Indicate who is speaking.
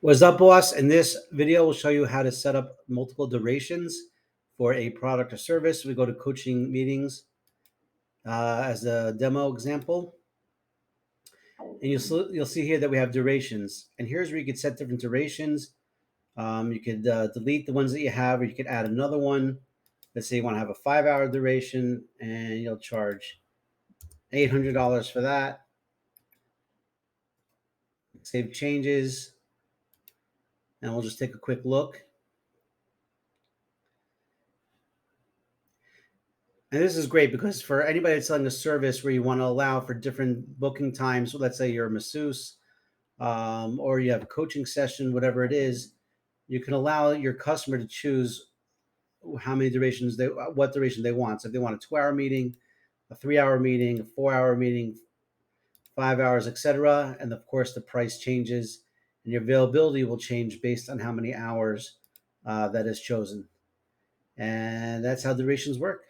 Speaker 1: What's up, boss? In this video, we'll show you how to set up multiple durations for a product or service. We go to coaching meetings as a demo example. And you'll see here that we have durations. And here's where you could set different durations. You could delete the ones that you have, or you could add another one. Let's say you want to have a 5-hour duration, and you'll charge $800 for that. Save changes, and we'll just take a quick look. And this is great because for anybody that's selling a service where you want to allow for different booking times, so let's say you're a masseuse or you have a coaching session, whatever it is, you can allow your customer to choose how many durations what duration they want. So if they want a 2-hour meeting, a 3-hour meeting, a 4-hour meeting, 5 hours, etc. And of course, the price changes and your availability will change based on how many hours that is chosen. And that's how durations work.